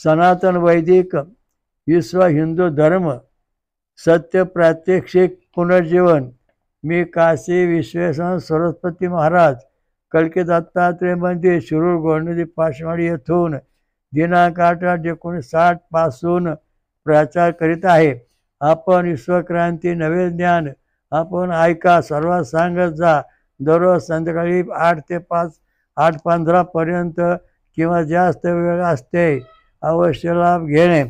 सनातन वैदिक विश्व हिंदू धर्म सत्य प्रात्यक्षिक पुनर्जीवन। मी काशी विश्वेश्वर सरस्वती महाराज कलकी दत्तात्रय मंदिर शिरूर गोंडदी पाचवाडी येथून दिनांक 8/8/1960 पासून प्रचार करीत आहे। आपण विश्वक्रांती नवे ज्ञान आपण ऐका, सर्वात सांगत जा। दररोज संध्याकाळी 8 ते 5 8:15 पर्यंत किंवा जास्त वेळ असते, अवश्य लाभ घेणे।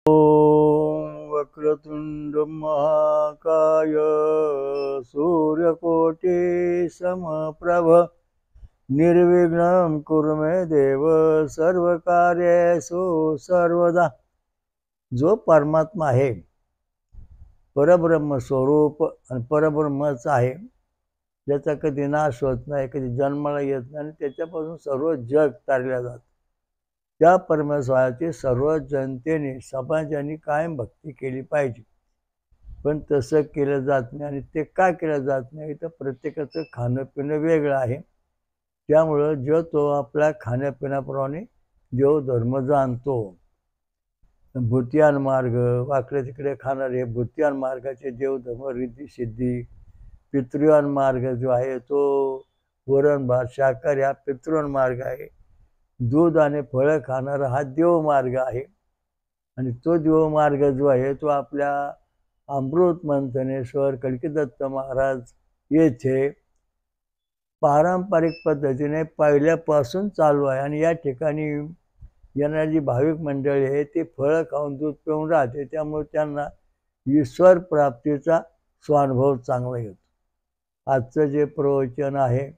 ओम वक्रतुंड महाकाय सूर्यकोटि समप्रभ निर्विघ्नं कुरु मे देव सर्वकार्येषु सर्वदा। जो परमात्मा आहे, परब्रह्म स्वरूप आणि परब्रह्मच आहे, ज्याचा कधी नाश होत नाही, कधी जन्माला येत नाही आणि त्याच्यापासून सर्व जग तारल्या जात, त्या परमेश्वराची सर्व जनतेने समाजाने कायम भक्ती केली पाहिजे। पण तसं केलं जात नाही आणि ते का केलं जात नाही तर प्रत्येकाचं खाणं पिणं वेगळं आहे। त्यामुळं जो तो आपल्या खाण्यापिण्याप्रमाणे देवधर्म जाणतो। भूतियान मार्ग, वाकडे तिकडे खाणारे भूतियान मार्गाचे देवधर्म रिद्धी सिद्धी। पितृयान मार्ग जो आहे तो वरण भात शाकाहारी हा पितृयान मार्ग आहे। दूध आणि फळं खाणारा हा देव मार्ग आहे आणि तो देव मार्ग जो आहे तो आपल्या अमृत मंथनेश्वर कलकीदत्त महाराज येथे पारंपरिक पद्धतीने पहिल्यापासून चालू आहे। आणि या ठिकाणी येणारी जी भाविक मंडळी आहे ते फळं खाऊन दूध पिऊन राहते, त्यामुळे त्यांना ईश्वर प्राप्तीचा स्वानुभव चांगला येतो। आजचं जे प्रवचन आहे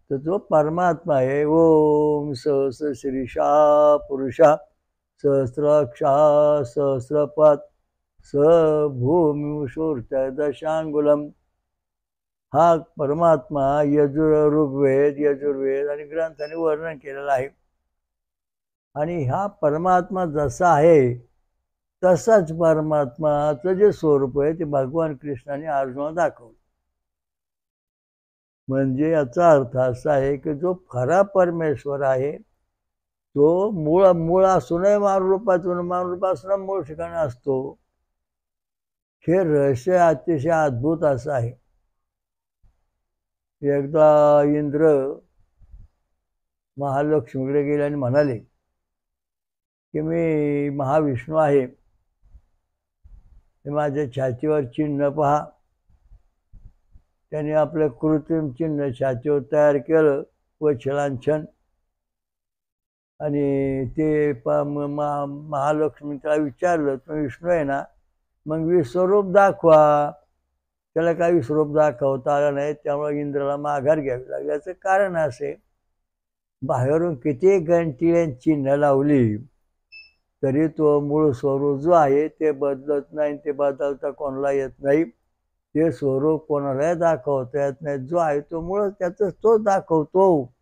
तर जो परमात्मा आहे, ओम सहस्र शीर्षा पुरुषा सहस्राक्षा सहस्रपाद स भूमिषूर्त दशांगुलम, हा परमात्मा ऋग्वेद यजुर्वेद आणि ग्रंथाने वर्णन केलेला आहे। आणि हा परमात्मा जसा आहे तसाच परमात्माचं जे स्वरूप आहे ते भगवान कृष्णाने अर्जुनाला दाखवलं। म्हणजे याचा अर्थ असा आहे की जो खरा परमेश्वर आहे तो मूळ असूनही मानरूपातून, मानरूपासून मूळ ठिकाणी असतो। हे रहस्य अतिशय अद्भुत असं आहे। एकदा इंद्र महालक्ष्मीकडे गेले आणि म्हणाले की मी महाविष्णू आहे, माझ्या छातीवर चिन्ह पहा। त्याने आपलं कृत्रिम चिन्ह छातीवर तयार केलं व छलांछन, आणि ते महालक्ष्मी त्याला विचारलं तुम्ही विष्णू आहे ना, मग विश्वरूप दाखवा। त्याला काही विश्वरूप दाखवता आलं नाही, त्यामुळे इंद्राला माघार घ्यावी लागली। याचं कारण असे, बाहेरून किती गणती चिन्ह लावली तरी तो मूळ स्वरूप जो आहे ते बदलत नाही, ते बदलता कोणाला येत नाही, ते स्वरूप कोणालाही दाखवता येत नाही। जो आहे तो मूळ त्याचं तो दाखवतो।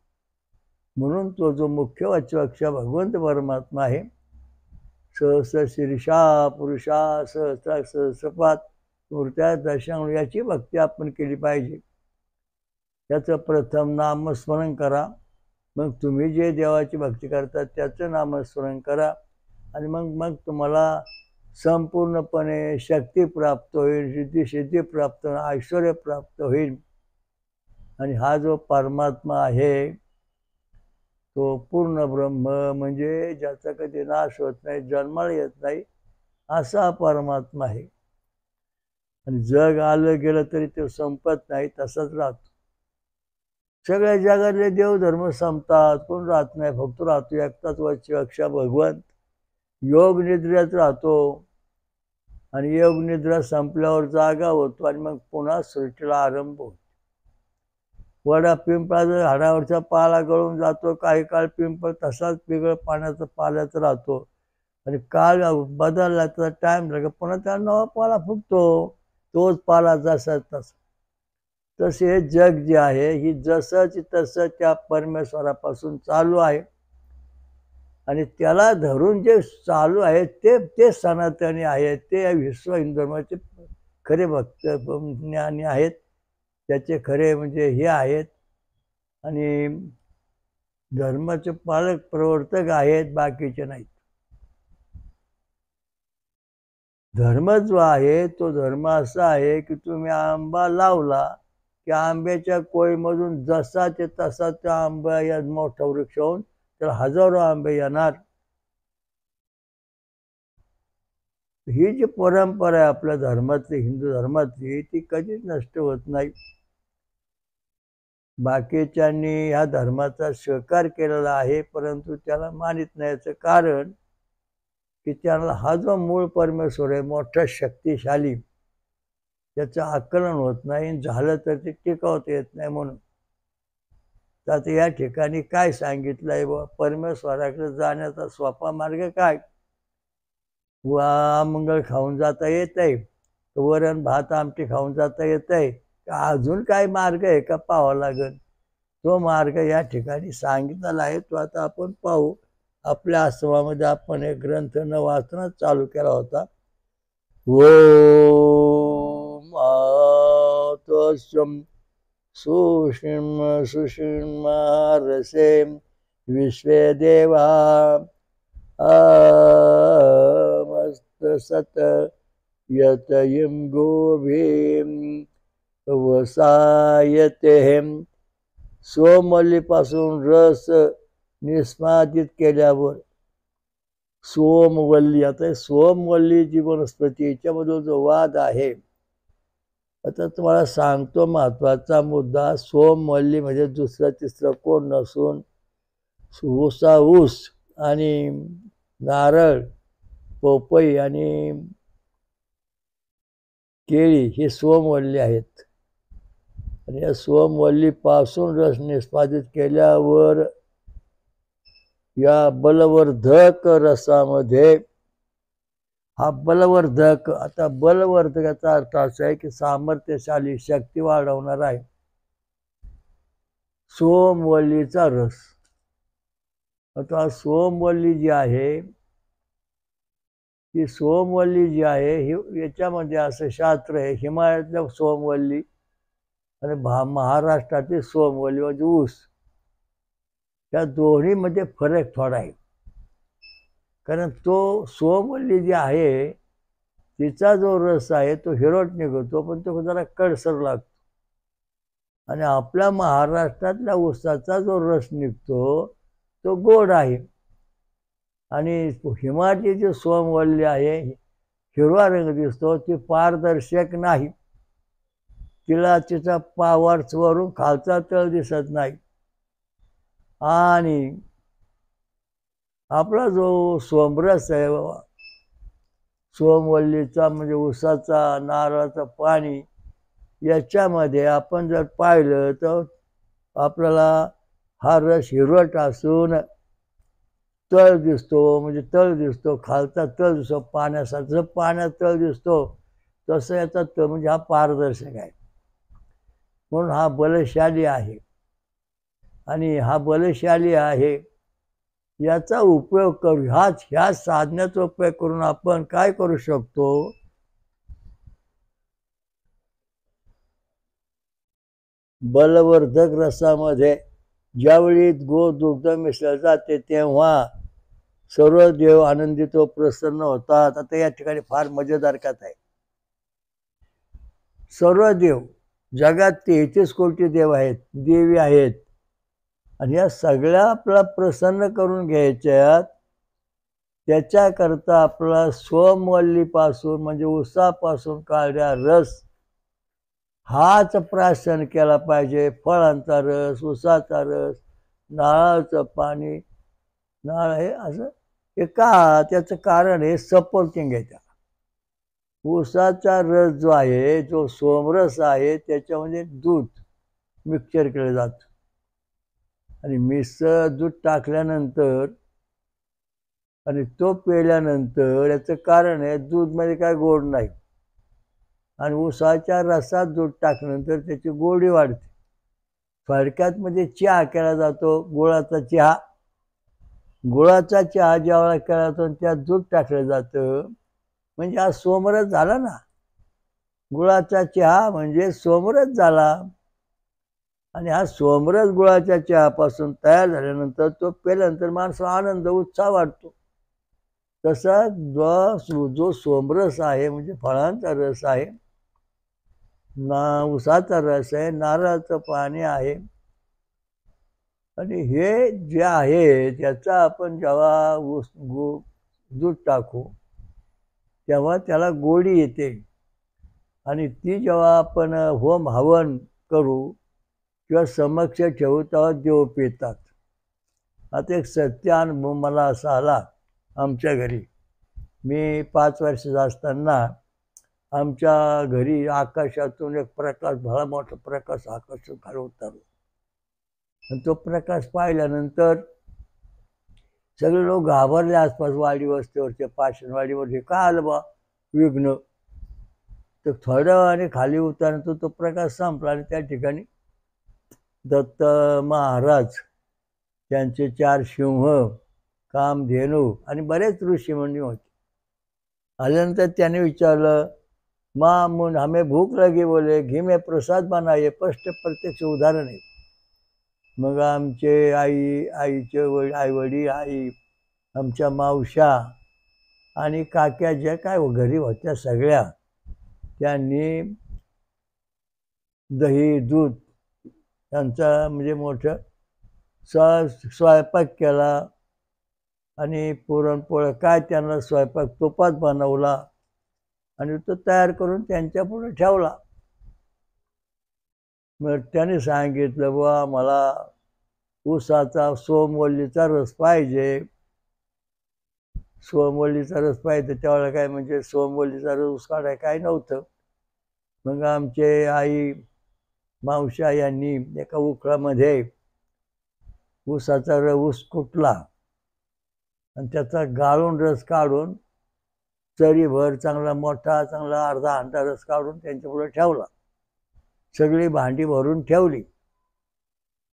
म्हणून तो जो मुख्य वाच्यक्ष भगवंत परमात्मा आहे, सहस्र शीर्षा पुरुषा सहस्र सहस्रपाद मूर्त्या दशांग, याची भक्ती आपण केली पाहिजे। त्याचं प्रथम नामस्मरण करा, मग तुम्ही जे देवाची भक्ती करता त्याचं नामस्मरण करा आणि मग तुम्हाला संपूर्णपणे शक्ती प्राप्त होईल, रिद्धी सिद्धी प्राप्त होईल, ऐश्वर्य प्राप्त होईल। आणि हा जो परमात्मा आहे तो पूर्ण ब्रह्म, म्हणजे ज्याचा कधी नाश होत नाही, जन्माला येत नाही, असा परमात्मा आहे। आणि जग आलं गेलं तरी तो संपत नाही, तसाच राहतो। सगळ्या जगातले देवधर्म संपतात, कोण राहत नाही, फक्त राहतो एकटाच वाच्यक्ष भगवंत योग निद्रेत राहतो। आणि योग निद्रा संपल्यावर जागा होतो आणि मग पुन्हा सृष्टीला आरंभ होतो। वडा पिंपळाचा झाडावरचा पाला गळून जातो, काही काळ पिंपळ तसाच पिगळ पाण्याचा पाल्यात राहतो आणि काळ बदलला तर टाइम लागेल, पुन्हा त्या नवा पाला फुटतो, तोच पाला जसा तसा। तसे हे जग जे आहे ही जसंच तसं त्या परमेश्वरापासून चालू आहे आणि त्याला धरून जे चालू आहे ते सनातनी आहेत, ते विश्व हिंदू धर्माचे खरे भक्त ज्ञानी आहेत, त्याचे खरे म्हणजे हे आहेत। आणि धर्माचे पालक प्रवर्तक आहेत, बाकीचे नाहीत. धर्म जो आहे तो धर्म असा आहे की तुम्ही आंबा लावला की आंब्याच्या कोळीमधून जसा ते तसा त्या आंबा या मोठा वृक्ष होऊन त्याला हजारो आंबे येणार. ही जी परंपरा आहे आपल्या धर्मातली, हिंदू धर्मातली, ती कधीच नष्ट होत नाही. बाकीच्यांनी ह्या धर्माचा स्वीकार केलेला आहे, परंतु त्याला मानित नाही. याचं कारण की त्याला हा जो मूळ परमेश्वर आहे मोठा शक्तिशाली, त्याचं आकलन होत नाही, झालं तर ते टिकवता येत नाही. म्हणून तर या ठिकाणी काय सांगितलं आहे बा, परमेश्वराकडे जाण्याचा सोपा मार्ग काय? मंगळ खाऊन जाता येत आहे, वरण भात आमटी खाऊन जाता येत आहे, अजून काय मार्ग आहे का पाहावा लागेल. तो मार्ग या ठिकाणी सांगितलेला आहे, तो आता आपण पाहू. आपल्या आश्रमामध्ये आपण एक ग्रंथ न वाचणं चालू केला होता. ओम आतस्यम सुषिम सुषिमारसे विश्वे देवा मस्तसत यतयं गोभीम वसायतेहम. सोमवल्लीपासून रस निष्पादित केल्यावर सोमवल्ली, आता सोमवल्ली जी वनस्पती याच्यामधून जो वाद आहे, आता तुम्हाला सांगतो महत्वाचा मुद्दा. सोमवल्ली म्हणजे दुसरं तिसरं कोण नसून ऊसा ऊस आणि नारळ, पोपई आणि केळी हे सोमवल्ली आहेत. आणि या सोमवल्लीपासून रस निष्पादित केल्यावर या बलवर्धक रसामध्ये, हा बलवर्धक, आता बलवर्धकाचा अर्थ असा आहे की सामर्थ्यशाली, शक्ती वाढवणार आहे सोमवल्लीचा रस. आता सोमवल्ली जी आहे, ती सोमवल्ली जी आहे ही, याच्यामध्ये असं शास्त्र आहे, हिमालयातल्या सोमवल्ली आणि महाराष्ट्रातील सोमवल्ली म्हणजे ऊस, त्या दोन्हीमध्ये फरक थोडा आहे. कारण तो सोमवल्ली जी आहे तिचा जो रस आहे तो हिरवट निघतो, पण तो जरा कडसर लागतो. आणि आपल्या महाराष्ट्रातल्या ऊसाचा जो रस निघतो तो गोड आहे. आणि हिमालयाची जी सोमवल्ली आहे हिरवा रंग दिसतो, ती पारदर्शक नाही, तिला तिचा वरून खालचा तळ दिसत नाही. आणि आपला जो सोमरस आहे सोमवल्लीचा म्हणजे ऊसाचा, नारळाचं पाणी, याच्यामध्ये आपण जर पाहिलं तर आपल्याला हा रस हिरवट असून तळ दिसतो, म्हणजे तळ दिसतो, खालचा तळ दिसतो पाण्याचा. जसं पाण्यात तळ दिसतो तसं याचा तळ, म्हणजे हा पारदर्शक आहे. म्हणून हा बलशाली आहे. आणि हा बलशाली आहे, याचा उपयोग करू, ह्या साधनाचा उपयोग करून आपण काय करू शकतो? बलवर्धक रसामध्ये ज्यावेळी दुग्ध मिसळले जाते तेव्हा सर्व देव आनंदित व प्रसन्न होतात. आता या ठिकाणी फार मजेदार कथा आहे. सर्व देव, जगात 33 कोटी देव आहेत, देवी आहेत, आणि या सगळ्या आपला प्रसन्न करून घ्यायच्यात. त्याच्याकरता आपला सोमवल्लीपासून म्हणजे ऊसापासून काढलेला रस हाच प्राशन केला पाहिजे. फळांचा रस, ऊसाचा रस, नारळाचं पाणी, नारळ हे असं हे का, त्याचं कारण हे सपोर्टिंग आहे. त्या ऊसाचा रस जो आहे, जो सोमरस आहे, त्याच्यामध्ये दूध मिक्सचर केलं जातं. आणि दूध टाकल्यानंतर आणि तो पेल्यानंतर याचं कारण आहे दूधमध्ये काय गोड नाही, आणि ऊसाच्या रसात दूध टाकल्यानंतर त्याची गोडी वाढते. थोडक्यात मध्ये चहा केला जातो, गुळाचा चहा. गुळाचा चहा ज्यावेळेला केला जातो त्यात दूध टाकलं जातं, म्हणजे हा सोमरस झाला ना. गुळाचा चहा म्हणजे सोमरस झाला. आणि हा सोमरस गुळाच्या चहापासून तयार झाल्यानंतर तो प्याल्यानंतर माणसाला आनंद उत्साह वाटतो. तसा जो सोमरस आहे म्हणजे फळांचा रस आहे, उसाचा रस आहे, नारळाचं पाणी आहे, आणि हे जे आहे त्याचा आपण जेव्हा दूध टाकू तेव्हा त्याला गोडी येते, आणि ती जेव्हा आपण होम हवन करू किंवा समक्ष ठेवू तेव्हा देव पितात. आता एक सत्य अनुभव मला असा आला आमच्या घरी. मी 5 वर्षाचा असताना आमच्या घरी आकाशातून एक प्रकाश, भला मोठा प्रकाश आकाशात खाली उतरला, आणि तो प्रकाश पाहिल्यानंतर सगळे लोक घाबरले. आसपास वाडी वस्तीवरचे, पाषाणवाडीवर, हे का आलं बा विघ्न. तर थोड्या वेळाने खाली उतरल्यानंतर तो प्रकाश संपला, आणि त्या ठिकाणी दत्त महाराज, त्यांचे 4 सिंह, कामधेनू आणि बरेच ऋषीमुनी होते. आल्यानंतर त्याने विचारलं, मुन हमें भूक लगी, बोले घी में प्रसाद बनाइए. स्पष्ट प्रत्यक्ष उदाहरण आहे. मग आमचे आईचे आई वडील, आई, आमच्या मावशा आणि काक्या ज्या काय घरी होत्या सगळ्या, त्यांनी दही दूध त्यांचा म्हणजे मोठं स्वयंपाक केला, आणि पुरणपोळ्या काय त्यांना स्वयंपाक तुपात बनवला, आणि तो तयार करून त्यांच्या पुढे ठेवला. मग त्याने सांगितलं, बुवा मला ऊसाचा सोमवल्लीचा रस पाहिजे. सोमवल्लीचा रस पाहिजे. त्यावेळेला काय म्हणजे सोमवल्लीचा रस काढाय काय नव्हतं. मग आमचे आई मावशा यांनी एका उखळामध्ये ऊसाचा ऊस कुटला, आणि त्याचा गाळून रस काढून चरीभर चांगला मोठा, चांगला अर्धा हांडा रस काढून त्यांच्या पुढे ठेवला. सगळी भांडी भरून ठेवली,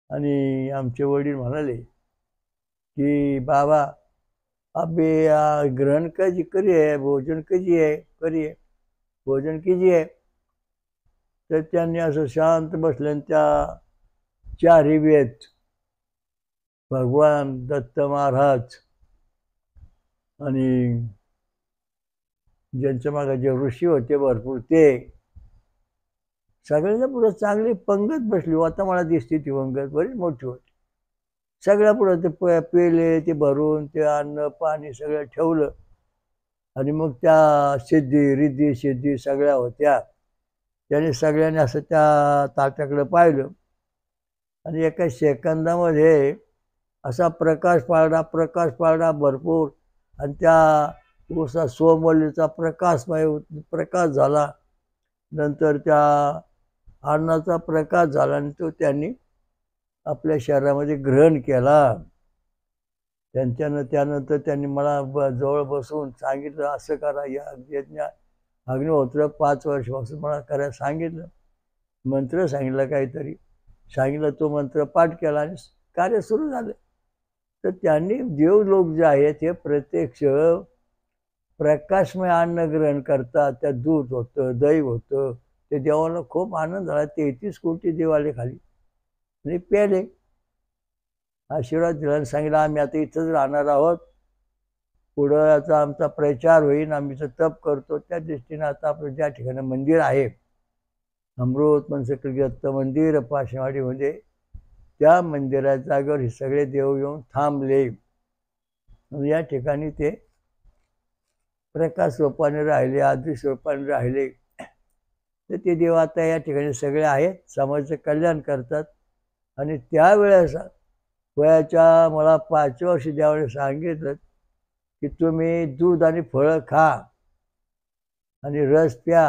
आणि आमचे वडील म्हणाले की बाबा अबे ग्रहण करिए, भोजन कीजिए, भोजन कीजिए. तर त्यांनी असं शांत बसले, त्या 4 वेद, भगवान दत्त महाराज आणि ज्यांच्या मागे जे ऋषी होते भरपूर, ते सगळ्यांच्या पुढे चांगली पंगत बसली. आता मला दिसते ती पंगत बरीच मोठी होती. सगळ्या पुढे ते पेले ते भरून, ते अन्न पाणी सगळं ठेवलं, आणि मग त्या रिद्धी सिद्धी सगळ्या होत्या. त्याने सगळ्यांनी असं त्या ताटाकडे पाहिलं, आणि एका सेकंदामध्ये असा प्रकाश पाडला भरपूर, आणि त्या सोमवल्लीचा प्रकाश झाला. नंतर त्या अन्नाचा प्रकाश झाला, आणि तो त्यांनी आपल्या शरीरामध्ये ग्रहण केला. त्यानंतर त्यांनी मला जवळ बसून सांगितलं, असं करा, या यज्ञ अग्निहोत्र 5 वर्षापासून मला करायला सांगितलं. मंत्र सांगितलं, काहीतरी सांगितलं, तो मंत्र पाठ केला, आणि कार्य सुरू झालं. तर त्यांनी देव लोक जे आहेत हे प्रत्यक्ष प्रकाशमय अन्न ग्रहण करतात. त्यात दूध होतं, दही होतं. ते देवाला खूप आनंद झाला. 33 कोटी देव आले खाली, आणि प्याले, आशीर्वाद दिला, आणि सांगितलं आम्ही आता इथंच राहणार आहोत, पुढं याचा आमचा प्रचार होईल, आम्ही तप करतो. त्या दृष्टीनं आता आपलं ज्या ठिकाणी मंदिर आहे, अमृत मनसकल दत्त मंदिर पाषाणवाडीमध्ये, त्या मंदिराच्या जागेवर हे सगळे देव येऊन थांबले. या ठिकाणी ते प्रकाश रूपाने राहिले, आदर्श रूपाने राहिले. तर ते देव आता या ठिकाणी सगळे आहेत, समाजाचं कल्याण करतात. आणि त्यावेळेस वयाच्या मला 5व्या वर्षी ज्यावेळेस सांगितलं की तुम्ही दूध आणि फळं खा आणि रस प्या,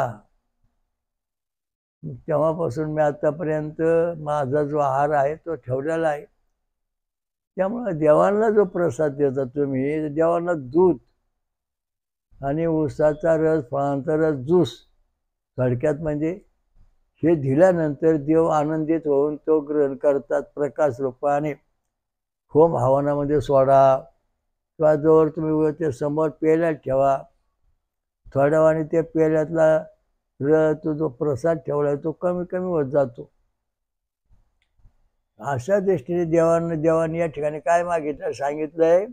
तेव्हापासून मी आतापर्यंत माझा जो आहार आहे तो ठेवलेला आहे. त्यामुळे देवांना जो प्रसाद देता तुम्ही, देवांना दूध आणि ऊसाचा रस, फळांचा रस, ज्यूस थोडक्यात म्हणजे हे दिल्यानंतर देव आनंदित होऊन तो ग्रहण करतात प्रकाश रूपाने. होम हवनामध्ये सोडा किंवा जवळ तुम्ही ते समोर पेल्यात ठेवा. थोड्या वेळाने ते पेल्यातला तो जो प्रसाद ठेवला तो कमी कमी होत जातो. अशा दृष्टीने देवाने या ठिकाणी काय मागितलं सांगितलंय,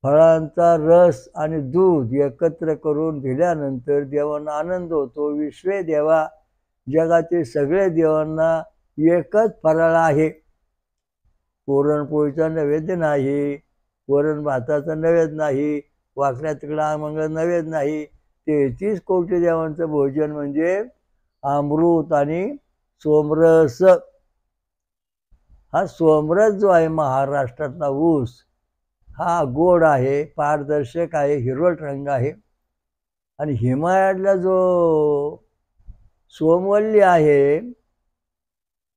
फळांचा रस आणि दूध एकत्र करून दिल्यानंतर देवांना आनंद होतो. विश्वे देवा, जगातील सगळे देवांना एकच फराळ आहे. पुरणपोळीचा नैवेद्य नाही, वरण भाताचा नैवेद्य नाही, वाकड्या तिकडा मंगळ नैवेद्य नाही. 33 कोटी देवांचं भोजन म्हणजे अमृत आणि सोमरस. हा सोमरस जो आहे महाराष्ट्रातला ऊस, हा गोड आहे, पारदर्शक आहे, हिरवट रंग आहे. आणि हिमालयातला जो सोमवल्ली आहे,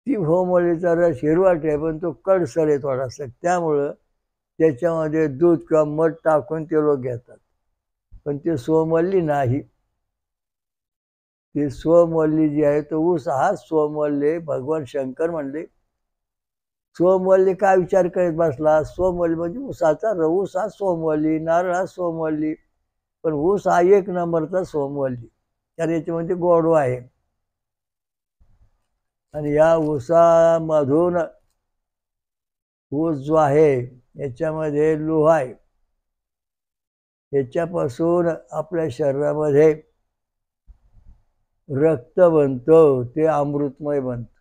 ती सोमवल्लीचा रस हिरवट आहे, पण तो कडसर आहे थोडासा. त्यामुळं त्याच्यामध्ये दूध किंवा मध टाकून ते लोक घेतात, पण ते सोमवल्ली नाही. ती सोमवल्ली जी आहे तो ऊस हा सोमवल्ली. भगवान शंकर म्हणले, सोमवल्ली काय विचार करत बसला? सोमवल्ली म्हणजे ऊसाचा ऊस हा सोमवल्ली, नारळ हा सोमवल्ली, पण ऊस हा एक नंबरचा सोमवल्ली. तर याच्यामध्ये गोडवा आहे. आणि या ऊसामधून, ऊस जो आहे याच्यामध्ये लोह आहे, याच्यापासून आपल्या शरीरामध्ये रक्त बनतं, ते अमृतमय बनतं.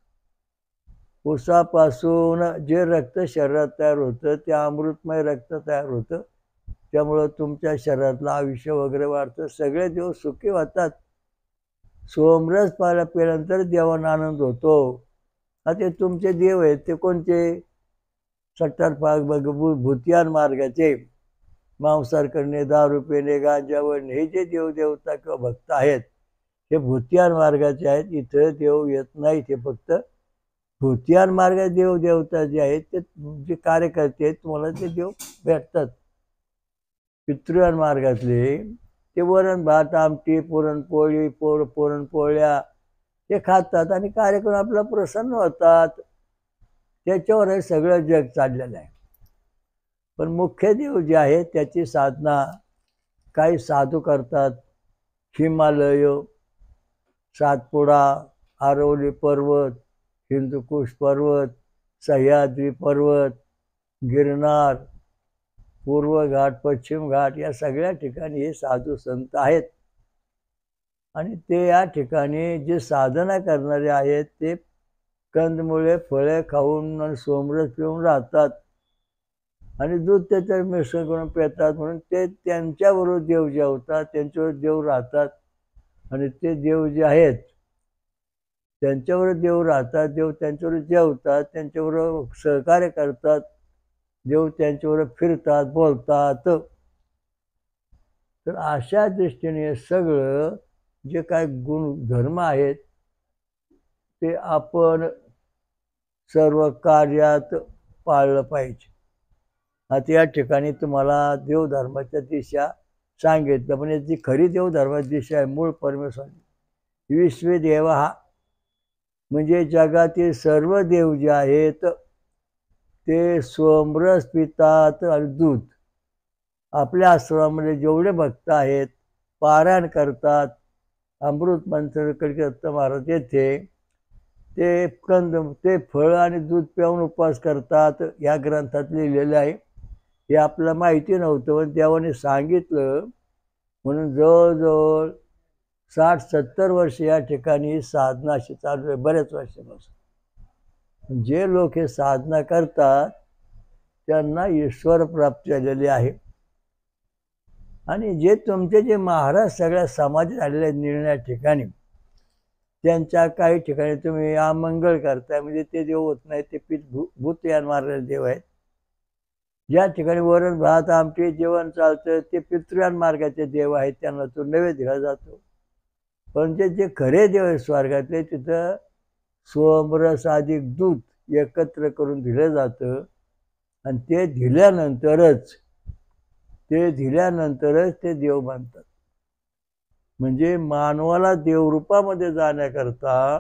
ऊसापासून जे रक्त शरीरात तयार होतं ते अमृतमय रक्त तयार होतं. त्यामुळं तुमच्या शरीरातलं आयुष्य वगैरे वाढतं, सगळे देव सुखी होतात. सोमरस पिल्यानंतर देवांना आनंद होतो. ते तुमचे देव आहेत ते कोणते? सट्टार भूतियान मार्गाचे, मांसाहार करणे, दारू पिणे, गांजा वळणे, हे जे देवदेवता किंवा भक्त आहेत हे भूतियान मार्गाचे आहेत. इथं देव येत नाही. ते फक्त भूतियान मार्गाचे देवदेवता जे आहेत ते जे कार्यकर्ते आहेत तुम्हाला ते देव भेटतात. पितृयान मार्गातले ते वरण भात आमटी पुरणपोळी पुरणपोळ्या ते खातात आणि कार्यक्रम आपला प्रसन्न होतात. त्याच्यावर हे सगळं जग चाललेलं आहे. पण मुख्य देव जे आहे त्याची साधना काही साधू करतात. हिमालय, सातपुडा, आरवली पर्वत, हिंदुकुश पर्वत, सह्याद्री पर्वत, गिरनार, पूर्व घाट, पश्चिम घाट, या सगळ्या ठिकाणी हे साधू संत आहेत. आणि ते या ठिकाणी जे साधना करणारे आहेत ते कंदमुळे फळे खाऊन आणि सोमरस पिऊन राहतात आणि दूध त्याच्यात मिश्रण करून पितात. म्हणून ते त्यांच्याबरोबर देव जेवतात, त्यांच्याबरोबर देव राहतात. आणि ते देव जे आहेत त्यांच्याबरोबर देव राहतात, देव त्यांच्याबरोबर जेवतात, त्यांच्याबरोबर सहकार्य करतात, देव त्यांच्याबरोबर फिरतात, बोलतात. तर अशा दृष्टीने सगळं जे काय गुणधर्म आहेत ते आपण सर्व कार्यात पाळलं पाहिजे. आता या ठिकाणी तुम्हाला देवधर्माच्या दिशा सांगितलं, पण याची खरी देवधर्माची दिशा आहे मूळ परमेश्वर. विश्वे देव हा म्हणजे जगातील सर्व देव जे आहेत ते सोमरस पितात आणि दूध. आपल्या आश्रमामध्ये जेवढे भक्त आहेत पारायण करतात, अमृत मंत्र दत्त महाराज येथे ते ते फळ आणि दूध पिऊन उपवास करतात. या ग्रंथात लिहिलेलं आहे. हे आपल्याला माहिती नव्हतं, पण देवाने सांगितलं. म्हणून जवळजवळ 60-70 वर्ष या ठिकाणी साधना अशी चालू आहे, बऱ्याच वर्षापासून. जे लोक हे साधना करतात त्यांना ईश्वर प्राप्ती झालेली आहे. आणि जे तुमचे जे महाराज सगळ्या समाजात आलेले निर्णया ठिकाणी, त्यांच्या काही ठिकाणी तुम्ही अमंगळ करताय, म्हणजे ते देव होत नाही, ते भूतयान मारलेले देव आहेत. ज्या ठिकाणी वरण भात आमटी जेवण चालतं ते पितृयान मार्गाचे देव आहेत, त्यांना तो नैवेद्य दिला जातो. पण जे खरे देव आहेत स्वर्गातले, तिथं सोमरस अधिक दूध एकत्र करून दिलं जातं. आणि ते दिल्यानंतरच ते देव बनतात. म्हणजे मानवाला देवरूपामध्ये जाण्याकरता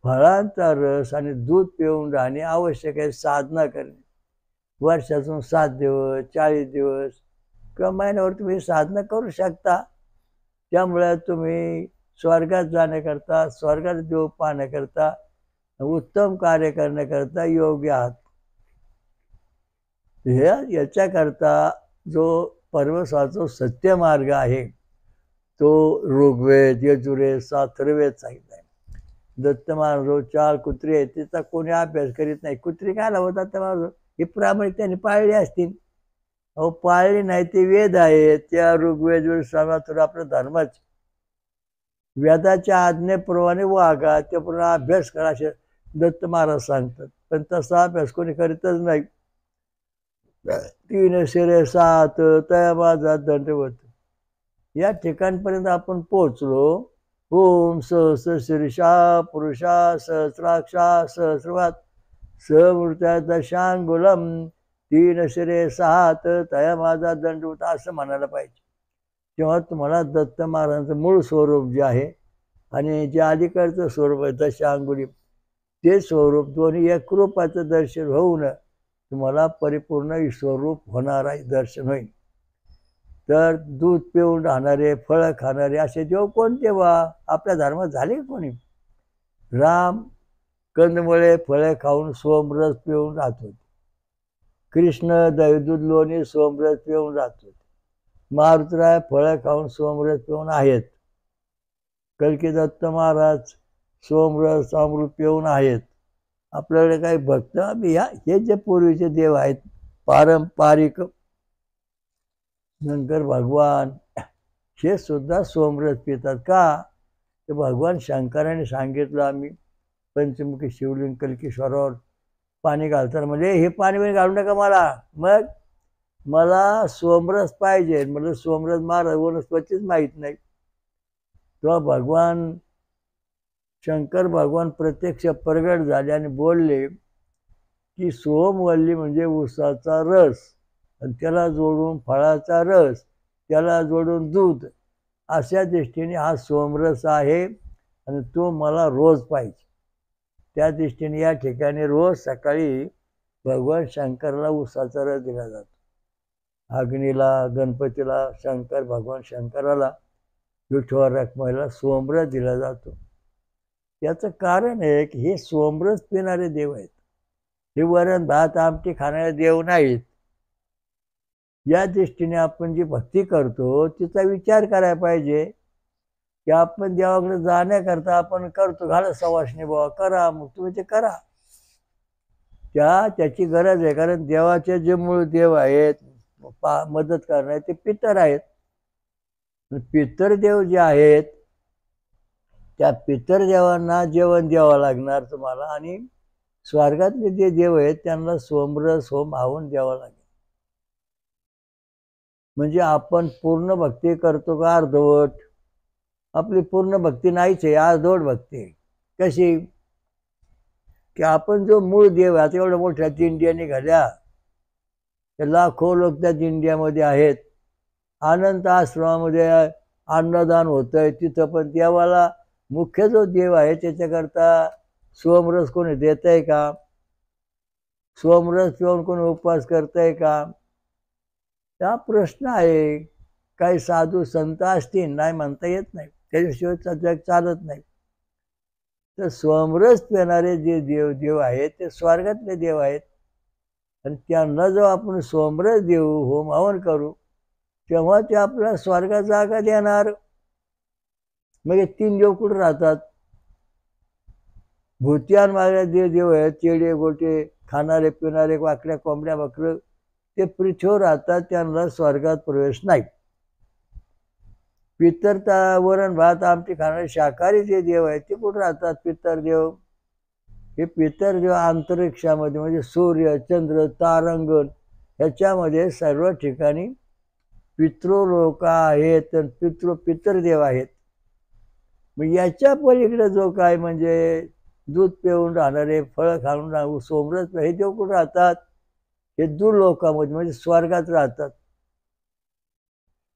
फळांचा रस आणि दूध पिऊन राहणे आवश्यक आहे. साधना करणे वर्षातून 7 दिवस 40 दिवस किंवा महिन्यावर तुम्ही साधना करू शकता. त्यामुळे तुम्ही स्वर्गात जाण्याकरता, स्वर्गात देव पाहण्याकरता उत्तम कार्य करण्याकरता योग्य आहात. याच्याकरता जो परमशास्त्र सत्य मार्ग आहे तो ऋग्वेद, यजुर्वेद, अथर्ववेद सांगितलाय. दत्त महाराज 4 कुत्री आहेत, तिचा कोणी अभ्यास करीत नाही. कुत्री काय लावतात दत्त महाराज? ही प्रामाणिक त्यांनी पाळली असतील. अहो पाळली नाही, ते वेद आहेत, त्या ऋग्वेद तर आपलं धर्मच. वेदाच्या आज्ञेप्रमाणे वागा, ते पुन्हा अभ्यास करा असे दत्त महाराज सांगतात. पण तसा अभ्यास कोणी करीतच नाही. 3 शिरे 7 तया माझा दंडवत. या ठिकाणपर्यंत आपण पोहोचलो. ओम सहस्र शीर्षा पुरुषा सहस्राक्षा सहस्रवात समृत्या दशांगुलम 3 शिरे 7 तया माझा दंडवत असं म्हणायला पाहिजे. तेव्हा तुम्हाला दत्त महाराजांचं मूळ स्वरूप जे आहे आणि जे अलीकडचं स्वरूप आहे दशांगुली, ते स्वरूप दोन्ही एकरूपाचं दर्शन होऊन तुम्हाला परिपूर्ण ईश्वरूप होणार आहे, दर्शन होईल. तर दूध पिऊन राहणारे, फळं खाणारे असे देव कोणते वा? आपल्या धर्मात झाले कोणी? राम कंदमुळे फळे खाऊन सोमरस पिऊन राहत होते. कृष्ण दहीदूध लोणी सोमरस पिऊन राहत होते. मारुतराय फळं खाऊन सोमरस पिऊन आहेत. कल्की दत्त महाराज सोमरस अमृत पिऊन आहेत. आपल्याकडे काही भक्त हे जे पूर्वीचे देव आहेत पारंपरिक, शंकर भगवान हे सुद्धा सोमरस पितात का? ते भगवान शंकराने सांगितलं, आम्ही पंचमुखी शिवलिंग कल्कीश्वरावर पाणी घालतात म्हणजे हे पाणी घालू नका मला, मग मला सोमरस पाहिजे. म्हणजे सोमरस महाराज वनस्पतीच माहीत नाही. तेव्हा भगवान शंकर भगवान प्रत्यक्ष प्रगट झाले आणि बोलले की सोमवल्ली म्हणजे ऊसाचा रस, आणि त्याला जोडून फळाचा रस, त्याला जोडून दूध, अशा दृष्टीने हा सोमरस आहे आणि तो मला रोज पाहिजे. त्या दृष्टीने या ठिकाणी रोज सकाळी भगवान शंकराला ऊसाचा रस दिला जातो. अग्नीला, गणपतीला, भगवान शंकराला, विठोबा रखुमाईला सोमरस दिला जातो. याचं कारण आहे की हे सोमरस पिणारे देव आहेत. हे वरण भात आमटी खाणारे देव नाहीत. या दृष्टीने आपण जी भक्ती करतो तिचा विचार करायला पाहिजे की आपण देवाकडे जाण्याकरता आपण करतो, घाला सवासणी बाबा करा, मग तुम्ही ते करा. त्याची गरज आहे. कारण देवाचे जे मूळ देव आहेत मदत करणारे ते पितर आहेत. पितर देव जे आहेत त्या पितर देवांना जेवण द्यावं लागणार तुम्हाला, आणि स्वर्गातले जे देव आहेत त्यांना सोमरस होम आवून द्यावं लागेल. म्हणजे आपण पूर्ण भक्ती करतो का अर्धवट? आपली पूर्ण भक्ती नाहीच आहे, अर्धवट भक्ती. कशी की आपण जो मूळ देव आहे, एवढ्या मोठ्या दिंड्या निघाल्या, लाखो लोक त्या दिंड्यामध्ये आहेत. अनंत आश्रमामध्ये अन्नदान होतंय, तिथं पण देवाला मुख्य जो देव आहे त्याच्याकरता सोमरस कोणी देत आहे का? सोमरस पिऊन कोणी उपवास करतंय का? हा प्रश्न आहे. काही साधू संत असतील, नाही म्हणता येत नाही, त्याच्याशिवाय जग चालत नाही. तर सोमरस पिणारे जे देव आहेत ते स्वर्गातले देव आहेत, आणि त्यांना जो आपण सोमरस देऊ, होम हवन करू, तेव्हा ते आपल्याला स्वर्गात जागा देणार. मग हे 3 देव कुठे राहतात? भूतियान मागल्या देव आहेत, चेडे गोटे खाणारे पिणारे, वाकड्या कोंबड्या बकरं, ते पृथ्वीवर राहतात, त्यांना स्वर्गात प्रवेश नाही. पितर वरण भात आमटी खाणारे शाकाहारी जे देव आहेत ते कुठे राहतात? पितर देव. हे पितर देव अंतरिक्षामध्ये म्हणजे सूर्य, चंद्र, तारांगण ह्याच्यामध्ये सर्व ठिकाणी पितृलोक आहेत, पितरदेव आहेत. मग याच्या पलीकडे जो काय म्हणजे दूध पिऊन राहणारे, फळं खाऊन राहू, सोमरस, हे देव कुठे राहतात? हे दुर्लोकामध्ये म्हणजे स्वर्गात राहतात.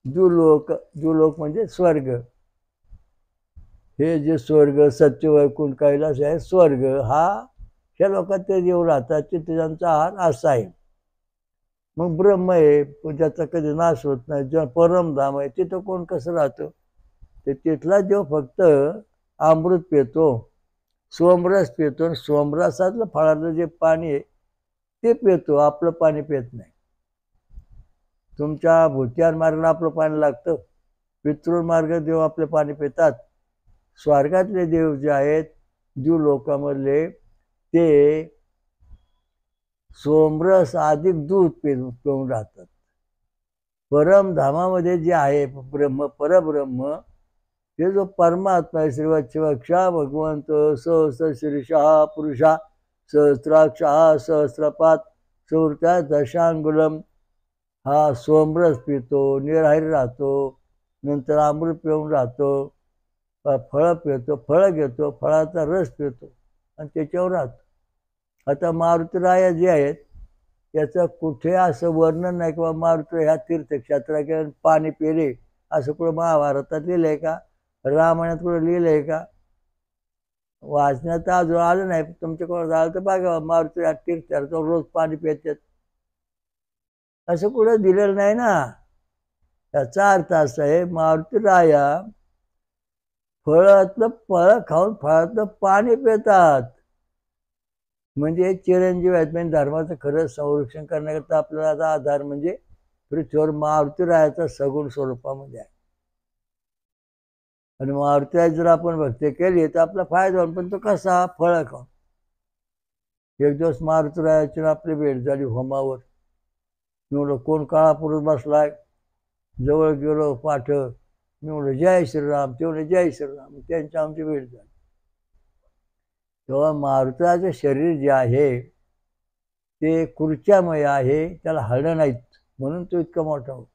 दुर्लोक म्हणजे स्वर्ग. हे जे स्वर्ग, सत्यवैकुंठ, कैलास आहे, स्वर्ग हा ह्या लोकात ते देव राहतात, तिथे त्यांचा आहार असा आहे. मग ब्रह्म आहे, ज्याचा कधी नाश होत नाही, जेव्हा परमधाम आहे, तिथं कोण कसं राहतं? ते तिथला देव फक्त अमृत पितो, सोमरस पितो आणि सोमरसातलं फळाचं जे पाणी आहे ते पितो, आपलं पाणी पित नाही. तुमच्या भूत्यान मार्गाला आपलं पाणी लागतं, पितृमार्ग देव आपले पाणी पितात. स्वर्गातले देव जे आहेत देव लोकांमधले ते सोमरस अधिक दूध पिऊन राहतात. परमधामामध्ये जे आहे ब्रह्म, परब्रह्म, ते जो परमात्मा आहे, श्रीवत्सवक्षा भगवंत सहस्र शीर्षा पुरुषा सहस्राक्षा सहस्रपात सुहृता दशांगुलम, हा सोमरस पितो, निराहारी राहतो, नंतर अमृत पिऊन राहतो, फळं पितो, फळं घेतो, फळाचा रस पितो आणि त्याच्यावर राहतो. आता मारुतीराया जे आहेत त्याचं कुठे असं वर्णन नाही किंवा मारुती ह्या तीर्थक्षेत्रात गेलं पाणी पिले असं कुठं महाभारतात लिहिलं आहे का, रामायणात कुठं लिहिलं आहे का? वाचण्यात अजून आलं नाही. तुमच्याकडं झालं तर बघा, मारुती ह्या तीर्थक्षेत्रात रोज पाणी पितात असं कुठं दिलेलं नाही ना. याचा अर्थ असा आहे, मारुतीराया फळातलं फळं खाऊन फळातलं पाणी पितात. म्हणजे चिरंजीव आहेत. म्हणजे धर्माचं खरं संरक्षण करण्याकरता आपल्याला आधार म्हणजे पृथ्वीवर मारुतीरायाचा सगुण स्वरूपामध्ये आहे. आणि मारुतीराय जर आपण भक्ती केली तर आपला फायदा होईल. पण तो कसा, फळं खाऊन. एक दिवस मारुतीरायाची आपली भेट झाली होमावर. मी म्हणलं कोण काळा पुरुष बसलाय, जवळ गेलो पाठ, मी म्हणलं जय श्रीराम, ते म्हणलं जय श्रीराम. त्यांची आमची भेट झाली. तेव्हा मारुतीचं शरीर जे आहे ते खुर्च्यामय आहे, त्याला हाडं नाहीत, म्हणून तो इतका मोठा होतो.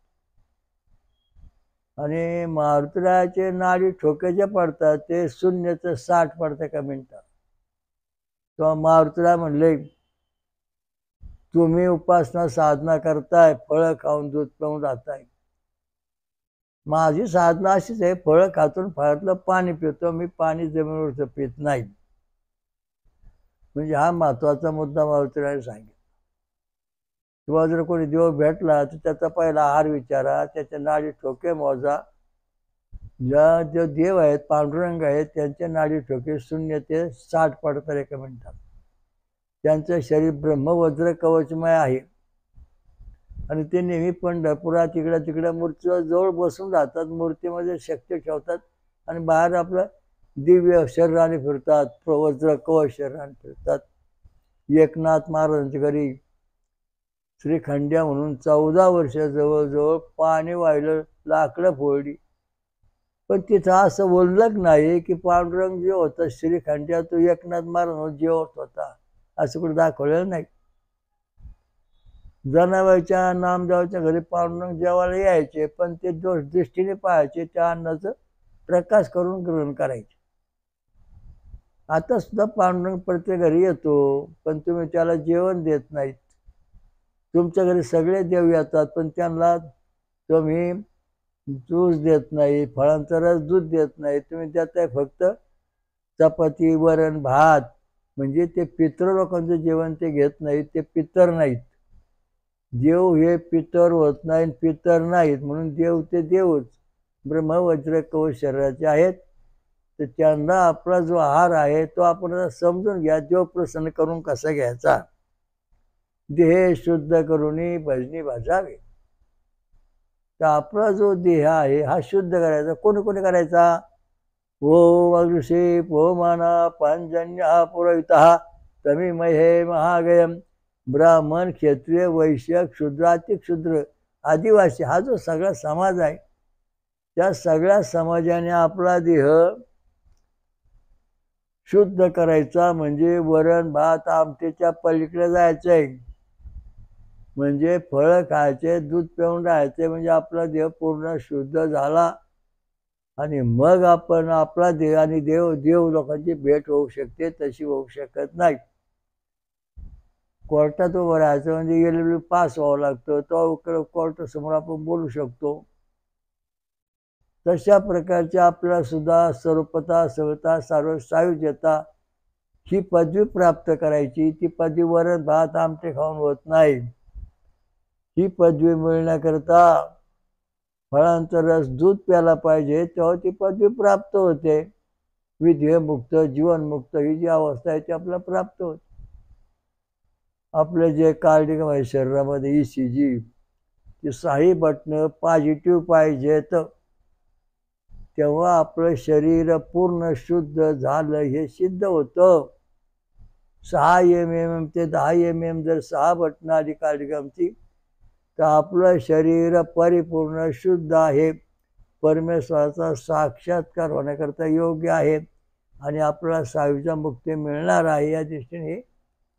आणि मारुतीरायाचे नाडी ठोक्याच्या पडतात, ते शून्याचं 60 पडतं एका मिनिटात. तेव्हा मारुतीराय म्हणले, तुम्ही उपासना साधना करताय, फळं खाऊन दूध पिऊन राहताय. माझी साधना अशीच आहे, फळं खातून फळातलं पाणी पितो, मी पाणी जमिनीवरचं पित नाही. म्हणजे हा महत्वाचा मुद्दा मारुतीरायाने सांगितला. किंवा जर कोणी देव भेटला तर त्याचा पहिला आहार विचारा, त्याच्या नाडी ठोके मोजा. ज्या जो देव आहेत, पांडुरंग आहेत, त्यांचे नाडी ठोके 0 ते 60 पडतात एका मिनिटात. त्यांचं शरीर ब्रह्मवज्र कवचमय आहे आणि ते नेहमी पंढरपुरात तिकडं मूर्तीवर जवळ बसून राहतात, मूर्तीमध्ये शक्ती ठेवतात आणि बाहेर आपलं दिव्य शरीराने फिरतात, वज्र कवच शरीराने फिरतात. एकनाथ महाराजांच्या घरी श्रीखंड्या म्हणून 14 वर्ष जवळजवळ पाणी वाहिलं, लाकडं फोडली, पण तिथं असं बोललं नाही की पांडुरंग जे होता श्रीखंड्या तो एकनाथ महाराज जेवत होता, असं कुठं दाखवलेलं नाही. जनाबाईच्या नामदेवाच्या घरी पांडुरंग जेवायला यायचे, पण ते दोष दृष्टीने पाहायचे, त्या अन्नाचं प्रकाश करून ग्रहण करायचे. आता सुद्धा पांडुरंग प्रत्येक घरी येतो, पण तुम्ही त्याला जेवण देत नाहीत. तुमच्या घरी सगळे देव येतात, पण त्यांना तुम्ही ज्यूस देत नाही, फळांचा रस दूध देत नाही, तुम्ही देताय फक्त चपाती वरण भात. म्हणजे ते पितर लोकांचं जेवण ते घेत नाहीत, ते पितर नाहीत. देव हे पितर होत नाही, पितर नाहीत, म्हणून देव ते देवच ब्रह्मवज्र कवच शरीराचे आहेत. तर त्यांना आपला जो आहार आहे तो आपण समजून घ्या, देव प्रसन्न करून कसा घ्यायचा. देह शुद्ध करूनी भजनी भाजावे. तर आपला जो देह आहे हा शुद्ध करायचा. कोणी कोणी करायचा? ओम अग्निषे ओमाना पांजन्य पुरविता तमिमहे महागयम. ब्राह्मण, क्षत्रिय, वैश्य, क्षुद्रातिक्षुद्र, आदिवासी, हा जो सगळा समाज आहे त्या सगळ्या समाजाने आपला देह शुद्ध करायचा. म्हणजे वरण भात आमटीच्या पलीकडे जायचं आहे, म्हणजे फळं खायचे, दूध पिऊन राहायचे, म्हणजे आपला देह पूर्ण शुद्ध झाला. आणि मग आपण आपला देह आणि देव लोकांची भेट होऊ शकते, तशी होऊ शकत नाही. कोर्टात उभं राहायचं म्हणजे LLB पास व्हावं लागतं, तो कोर्टासमोर आपण बोलू शकतो. तशा प्रकारचे आपल्याला सुद्धा सर्वपता सवता सर्व सायुज्यता ही पदवी प्राप्त करायची. ती पदवी वरण भात आमटे खाऊन होत नाही. ही पदवी मिळण्याकरता फळांचा रस दूध प्यायला पाहिजे, तेव्हा ती पदवी प्राप्त होते. विध्यमुक्त जीवनमुक्त ही जी अवस्था आहे ती आपल्याला प्राप्त होते. आपलं जे कार्डिक आहे शरीरामध्ये ECG ती 6 बटणं पॉझिटिव्ह पाहिजेत, तेव्हा आपलं शरीर पूर्ण शुद्ध झालं हे सिद्ध होतं. 6 mm ते 10 mm जर 6 बटणं आली कार्डिगमची तर आपलं शरीर परिपूर्ण शुद्ध आहे, परमेश्वराचा साक्षात्कार होण्याकरता योग्य आहे आणि आपल्याला सायुज्य मुक्ती मिळणार आहे. या दृष्टीने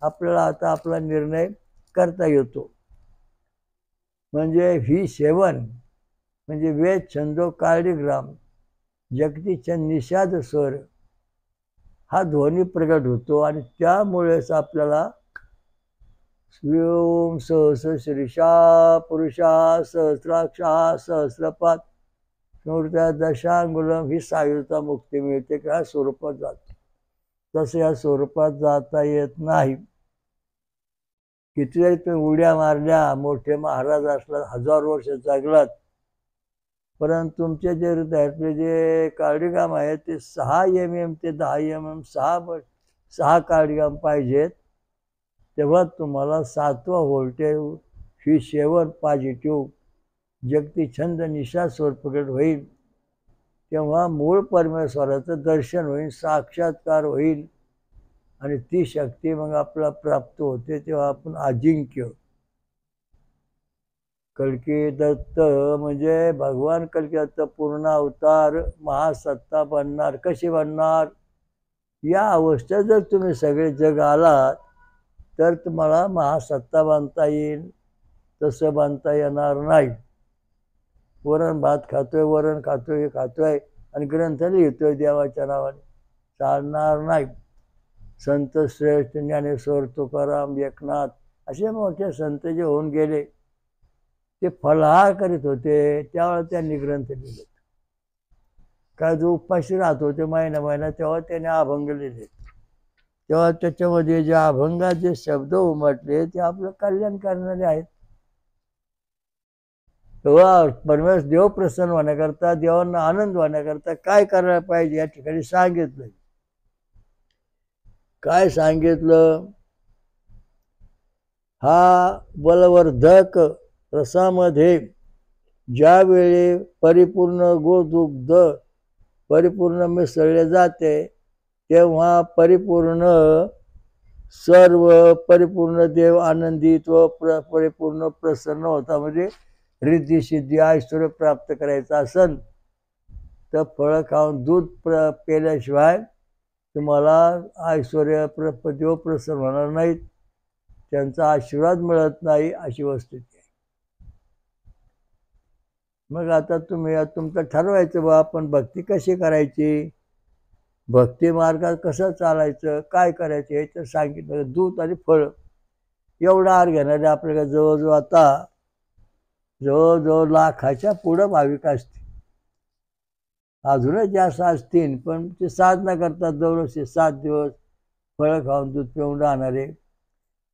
आपल्याला आता आपला निर्णय करता येतो. म्हणजे V7 म्हणजे वेद छंदो कार्डिग्राम जगतीच्या निषाद स्वर हा ध्वनी प्रगट होतो आणि त्यामुळेच आपल्याला ओम सहस्र शीर्षा पुरुषा सहस्राक्षा सहस्रपाद स्मृत्या दशांगुलम ही सायुज्य मुक्ती मिळते. का स्वरूपात जाते, तसं या स्वरूपात जाता येत नाही. किती जरी तुम्ही उड्या मारल्या, मोठे महाराज असलात, 1000 वर्ष जगलात, परंतु तुमचे जे हृदयातले जे कार्डिगम आहे ते 6 mm ते 10 mm 6 कार्डिगम पाहिजेत, तेव्हा तुम्हाला 7वा व्होल्टेज V7 पॉझिटिव्ह जगती छंद निशा स्वर प्रकट होईल. तेव्हा मूळ परमेश्वराचं दर्शन होईल, साक्षात्कार होईल आणि ती शक्ती मग आपल्याला प्राप्त होते. तेव्हा आपण अजिंक्य कल्की दत्त म्हणजे भगवान कल्की दत्त पूर्ण अवतार महासत्ता बनणार. कशी बनणार? या अवस्थेत जर तुम्ही सगळे जग आलात तर तुम्हाला महासत्ता बांधता येईल, तसं बांधता येणार नाही. वरण भात खातोय, वरण खातोय, खातोय आणि ग्रंथ लिहितोय देवाच्या नावाने, चालणार नाही. संत श्रेष्ठ ज्ञानेश्वर तुकाराम एकनाथ असे मोठे संत जे होऊन गेले ते फलाहार करीत होते, त्यावेळेला त्यांनी ग्रंथ लिहिले. काय जो उपाशी राहत होते महिना तेव्हा त्याने अभंग लिहिले, तेव्हा त्याच्यामध्ये जे अभंगात जे शब्द उमटले ते आपलं कल्याण करणारे आहेत. तेव्हा परमेश्वर देव प्रसन्न होण्याकरता, देवांना आनंद होण्याकरता काय करायला पाहिजे या ठिकाणी सांगितलं. काय सांगितलं? हा बलवर्धक रसामध्ये ज्यावेळी परिपूर्ण गोदुग्ध परिपूर्ण मिसळले जाते तेव्हा परिपूर्ण सर्व परिपूर्ण देव आनंदित व परिपूर्ण प्रसन्न होता. म्हणजे रिद्धी सिद्धी ऐश्वर्य प्राप्त करायचं असेल तर फळं खाऊन दूध पेल्याशिवाय तुम्हाला ऐश्वर्य देव प्रसन्न होणार नाहीत, त्यांचा आशीर्वाद मिळत नाही, अशी वस्तुस्थिती आहे. मग आता तुम्ही तुमचं ठरवायचं बा आपण भक्ती कशी करायची, भक्ती मार्गात कसं चालायचं, काय करायचं हे तर सांगितलं. दूध आणि फळ एवढा आहार घेणारे आपल्याला जवळजवळ आता जवळजवळ लाखाच्या पुढं भाविक असतील, अजूनच जास्त असतील, पण ते साधना करतात दररोज 7 दिवस फळं खाऊन दूध पिऊन राहणारे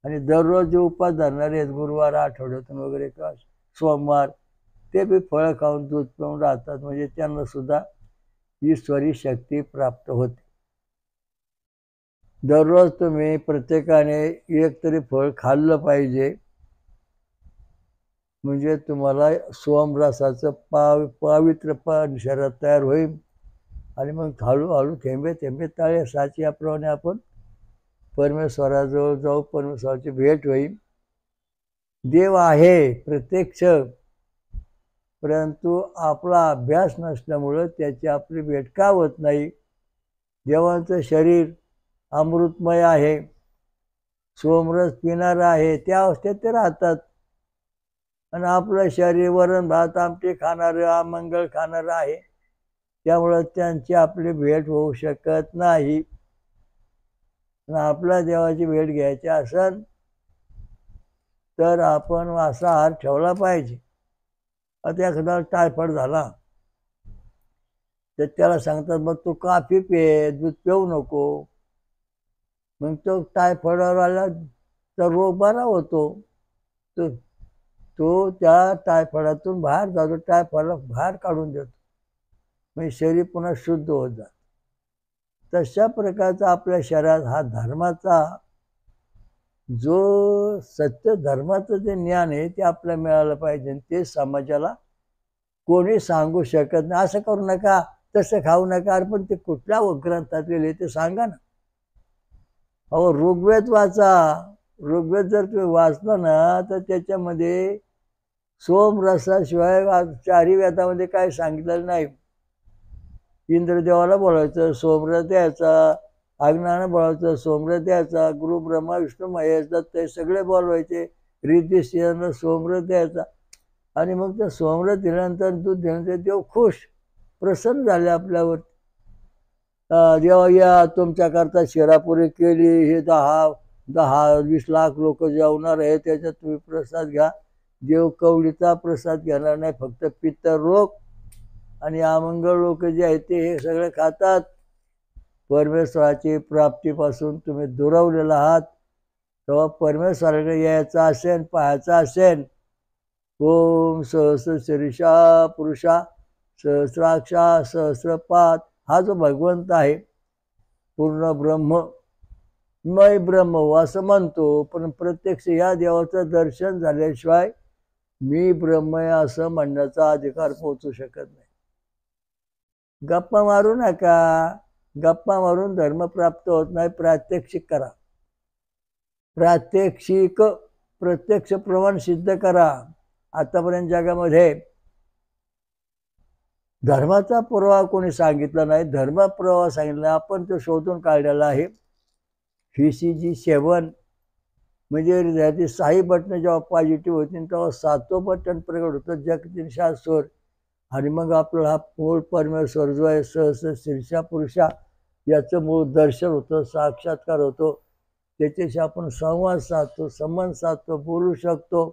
आणि दररोज जे उपास धरणारे आहेत, गुरुवार आठवड्यातून वगैरे का सोमवार, ते बी फळं खाऊन दूध पिऊन राहतात. म्हणजे त्यांना सुद्धा ईश्वरी शक्ती प्राप्त होते. दररोज तुम्ही प्रत्येकाने एक तरी फळ खाल्लं पाहिजे, म्हणजे तुम्हाला सोमरसाचं पवित्र शरीरात तयार होईल आणि मग हळूहळू थेंबे थेंबे तळे साची याप्रमाणे आपण परमेश्वराजवळ जाऊ, परमेश्वराची भेट होईल. देव आहे प्रत्यक्ष, परंतु आपला अभ्यास नसल्यामुळं त्याची आपली भेट का होत नाही. देवांचं शरीर अमृतमय आहे, सोमरस पिणारं आहे, त्या अवस्थेत ते राहतात आणि आपलं शरीर वरण भात आमटी खाणारं अमंगळ खाणारं आहे, त्यामुळं त्यांची आपली भेट होऊ शकत नाही. आपल्या देवाची भेट घ्यायची असेल तर आपण असा आहार ठेवला पाहिजे. आता एखादा टायफॉइड झाला तर त्याला सांगतात मग तू कॉफी पे, दूध पिऊ नको. मग तो टायफॉइडवाला तर रोग बरा होतो, तो त्या टायफॉइडातून बाहेर जातो, टायफॉइडला बाहेर काढून देतो, म्हणजे शरीर पुन्हा शुद्ध होत जातं. तशा प्रकारचा आपल्या शरीरात हा धर्माचा जो सत्य धर्माचं जे ज्ञान आहे ते आपल्याला मिळालं पाहिजे. ते समाजाला कोणी सांगू शकत नाही. असं करू नका, तसं खाऊ नका. अरे पण ते कुठल्या ग्रंथात लिहिले ते सांगा ना. अहो ऋग्वेद वाचा. ऋग्वेद जर तुम्ही वाचला ना तर त्याच्यामध्ये सोमरसाशिवाय चारही वेदामध्ये काय सांगितलेलं नाही. इंद्रदेवाला बोलायचं सोमरस द्यायचा, अग्नानं बोलायचं सोमरस द्यायचा, गुरु ब्रह्मा विष्णू महेश दत्त हे सगळे बोलवायचे. रिद्धिसिंहानं सोमरस द्यायचा. आणि मग ते सोमरस दिल्यानंतर दूध दिल्यानंतर देव खुश प्रसन्न झाले आपल्यावर. देवा या तुमच्याकरता शिरापुरी केली, हे 10-20 लाख लोक जेवणार आहे, त्याच्यात तुम्ही प्रसाद घ्या. देव कवडीचा प्रसाद घेणार नाही, फक्त पित्तर रोग आणि अमंगळ लोक जे आहेत ते हे सगळे खातात. परमेश्वराची प्राप्तीपासून तुम्ही दुरावलेला आहात. तेव्हा परमेश्वराकडे यायचं असेल, पाहायचं असेल. ओम सहस्र शीर्षा पुरुषा सहस्राक्षा सहस्रपाद हा जो भगवंत आहे पूर्ण ब्रह्म मय ब्रह्म असं म्हणतो. पण प्रत्यक्ष या देवाचं दर्शन झाल्याशिवाय मी ब्रह्म आहे असं म्हणण्याचा अधिकार पोहोचू शकत नाही. गप्पा मारू नका. गप्पा मारून धर्म प्राप्त होत नाही. प्रात्यक्षिक करा. प्रात्यक्षिक प्रत्यक्ष प्रमाण सिद्ध करा. आतापर्यंत जगामध्ये धर्माचा पुरावा कोणी सांगितला नाही. धर्म पुरावा सांगितला आपण तो शोधून काढलेला आहे. VCG7 म्हणजे हृदयाची 6 बटणं जेव्हा पॉझिटिव्ह होती तेव्हा 7वं बटन प्रगट होतं जगदीशास्वर. आणि मग आपल्याला हा मूळ परमेश्वर जो आहे सहस्र शीर्षा पुरुषा याचं मूळ दर्शन होतं, साक्षात्कार होतो. त्याच्याशी आपण संवाद साधतो, संबंध साधतो, बोलू शकतो.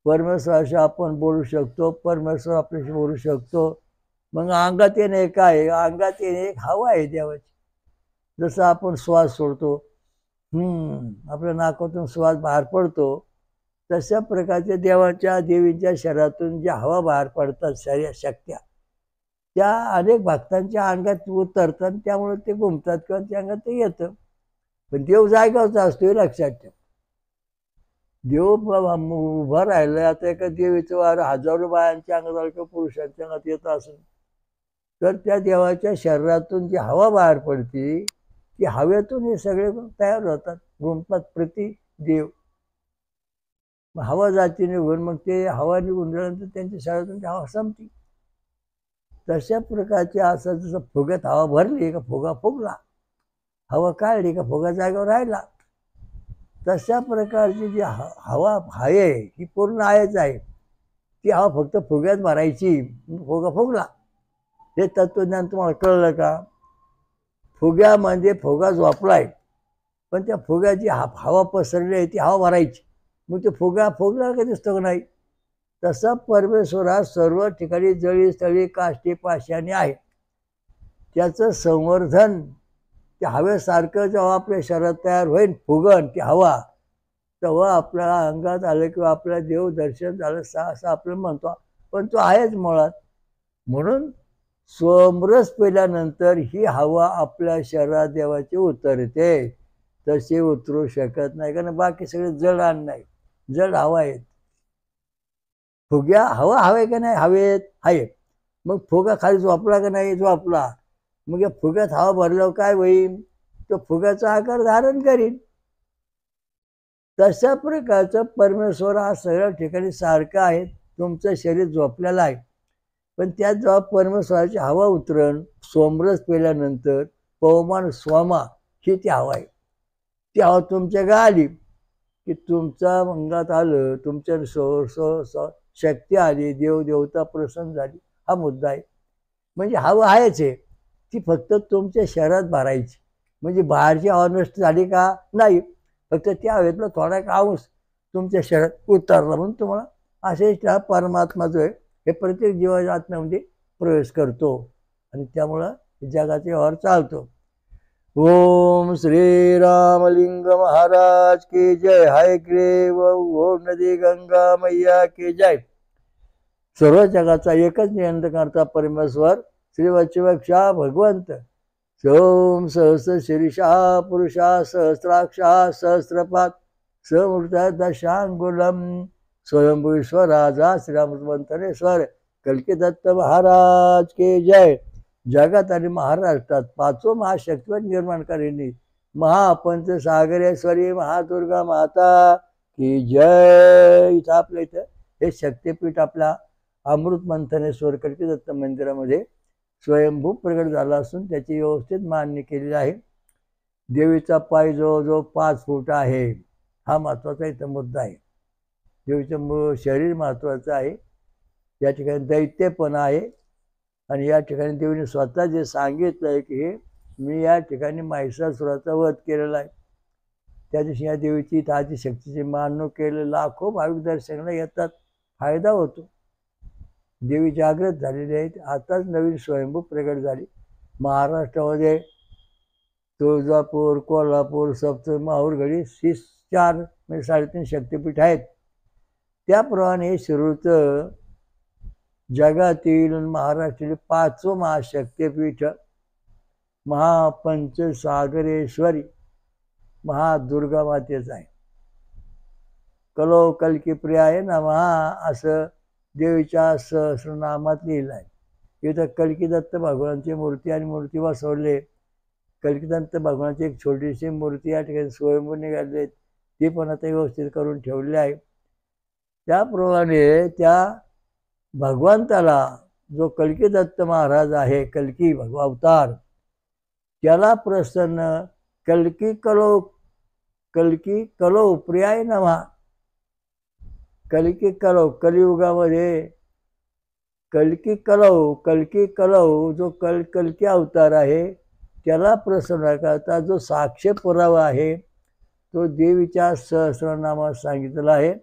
परमेश्वराशी आपण बोलू शकतो, परमेश्वर आपल्याशी बोलू शकतो. मग अंगात येणे काय? अंगात येणे एक हवा आहे देवाची. जसं आपण श्वास सोडतो, आपल्या नाकातून श्वास बाहेर पडतो, तशा प्रकारच्या देवाच्या देवीच्या शरीरातून ज्या हवा बाहेर पडतात शरीर शक्त्या त्या अनेक भक्तांच्या अंगात उतरतात. त्यामुळे ते घुमतात किंवा त्या अंगात ते येतं. पण देव जागेवरचा असतो हे लक्षात ठेव. देव उभा राहिला. आता एका देवीचं वार हजारो बायांच्या अंगात किंवा पुरुषांच्या अंगात येत असेल तर त्या देवाच्या शरीरातून जी हवा बाहेर पडते ती हवेतून हे सगळे तयार होतात, घुमतात प्रति देव. हवा जाती निघून मग ते हवा निघून गेल्यानंतर त्यांच्या शरीरातून हवा संपती. तशा प्रकारचे असं जसं फुग्यात हवा भरली का फुगा फुगला, हवा काढली का फुगा जागेवर राहिला. तशा प्रकारची जी हवा आहे ही पूर्ण आहेच आहे. ती हवा फक्त फुग्यात भरायची, फुगा फुगला. हे तत्वज्ञान तुम्हाला कळलं का? फुग्यामध्ये फुगा झोपलाय पण त्या फुग्याची हवा पसरली आहे ती हवा भरायची. मग ते फुगा फुगला का दिसतो का नाही? तसा परमेश्वरा सर्व ठिकाणी जळी स्थळी काष्टी पाशाने आहे. त्याचं संवर्धन त्या हवेसारखं जेव्हा आपल्या शरीरात तयार होईल फुगण ती हवा, तेव्हा आपल्याला अंगात आलं किंवा आपल्याला देव दर्शन झालं असं आपल्याला म्हणतो. पण तो आहेच मुळात. म्हणून सोमरस पिल्यानंतर ही हवा आपल्या शरीरात देवाची उतरते. तशी उतरू शकत नाही कारण बाकी सगळे जड अन्न नाही, जड हवा आहेत. फुग्या हवा हवे का नाही? हवेत आहे. मग फुगा खाली झोपला का नाही? झोपला. मग या फुग्यात हवा भरल्यावर काय होईल? तो फुग्याचा आकार धारण करीन. तशा प्रकारचं परमेश्वर हा सगळ्या ठिकाणी सारखा आहे. तुमचं शरीर झोपलेलं आहे पण त्यात जेव्हा परमेश्वराची हवा उतरण सोमरस पेल्यानंतर पवमान स्वामा ही ती हवा आहे. ती हवा तुमच्या गा आली की तुमच्या अंगात आलं, तुमच्या शक्ती आली, देवदेवता प्रसन्न झाली. हा मुद्दा आहे. म्हणजे हवा आहेच आहे, ती फक्त तुमच्या शरीरात भरायची. म्हणजे बाहेरची हवा नष्ट झाली का? नाही, फक्त त्या हवेतला थोडा एक अंश तुमच्या शरीरात उतरला म्हणून तुम्हाला असेच हा परमात्मा जो आहे हे प्रत्येक जीवाच्या आत्म्यामध्ये प्रवेश करतो आणि त्यामुळं जगाचा व्यवहार चालतो. ओम श्री रामलिंग महाराज की जय. हाय ग्रेव ओम नदी गंगा मैया की जय. सर्व जगाचा एकच नियंत्रण करता परमेश्वर श्री वच्छिवक्षा भगवंत सोम सहस्र शीर्षा पुरुषा सहस्राक्षा सहस्रपात समृता दशांगुलम स्वयंभूश्वराजा श्रीरामचंद्रेश्वर कल्की दत्त महाराज के जय. जगात आणि महाराष्ट्रात पाचो महाशक्तिवान निर्माण करेनी महापंचसागरेश्वरी महादुर्गा माता की जय. इथं आपल्या इथं हे शक्तिपीठ आपल्या अमृत मंथनेश्वर कल्की दत्त मंदिरामध्ये स्वयंभू प्रगट झाला असून त्याची व्यवस्थित मान्य केलेली आहे. देवीचा पाय जवळजवळ 5 फूट आहे. हा महत्वाचा इथं मुद्दा आहे. देवीचं शरीर महत्वाचं आहे. या ठिकाणी दैत्य पण आहे आणि या ठिकाणी देवीने स्वतः जे सांगितलं आहे की मी या ठिकाणी महिषासुराचा वध केलेला आहे. त्या दिवशी या देवीची आदिशक्तीची मांडणूक केले लाखो भाविक दर्शनाला येतात. फायदा होतो. देवी जागृत झालेली आहेत. आताच नवीन स्वयंभू प्रगट झाली. महाराष्ट्रामध्ये तुळजापूर कोल्हापूर सप्त माहूरगडी 4 म्हणजे 3.5 शक्तिपीठ आहेत. त्याप्रमाणे शिरूरचं जगातील महाराष्ट्रातील 5वं महाशक्तिपीठ महापंचसागरेश्वरी महादुर्गा मातेचं आहे. कलो कल्की प्रियाय नमः असं देवीच्या सहस्रनामात लिहिलं आहे. इथं कल्की दत्त भगवानची मूर्ती आणि मूर्ती बसवले. कल्की दत्त भगवानची एक छोटीशी मूर्ती या ठिकाणी स्वयंभू निघाली आहेत. ती पण आता व्यवस्थित करून ठेवली आहे. त्याप्रमाणे त्या भगवंताला जो कल्की दत्त महाराज आहे कल्की अवतार त्याला प्रसन्न कल्की कलो प्रियाय नमः. कल्की कलो कलियुगामध्ये कल्की कलो जो कल्की अवतार आहे त्याला प्रसन्न करता जो साक्ष पुरावा आहे तो देवीच्या सहस्रनामात सांगितलेला आहे.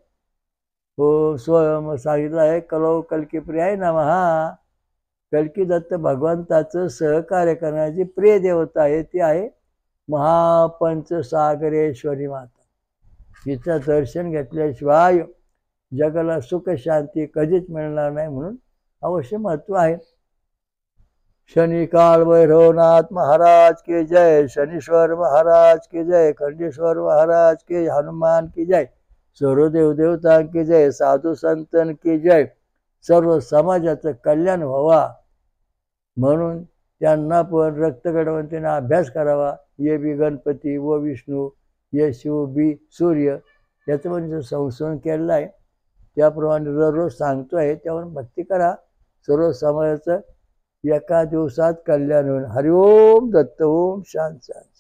हो सांगितलं आहे कलो कल्की प्रियाय नमः. कल्की दत्त भगवंताचं सहकार्य करण्याची प्रिय देवता आहे ती आहे महापंचसागरेश्वरी माता. तिचं दर्शन घेतल्याशिवाय जगाला सुख शांती कधीच मिळणार नाही म्हणून अवश्य महत्व आहे. शनिकाल भैरवनाथ महाराज के जय. शनीश्वर महाराज के जय. खंडेश्वर महाराज के हनुमान की जय. सर्व देवदेवता की जय. साधू संतन की जय. सर्व समाजाचं कल्याण व्हावा म्हणून त्यांना पण रक्तगणवंतीने अभ्यास करावा. ये बी गणपती व विष्णू ये शिव बी सूर्य याचं म्हणजे संशोधन केलेलं आहे. त्याप्रमाणे दररोज सांगतो आहे त्यावर भक्ती करा. सर्व समाजाचं एका दिवसात कल्याण होईल. हरिओम दत्त ओम शांत शांत.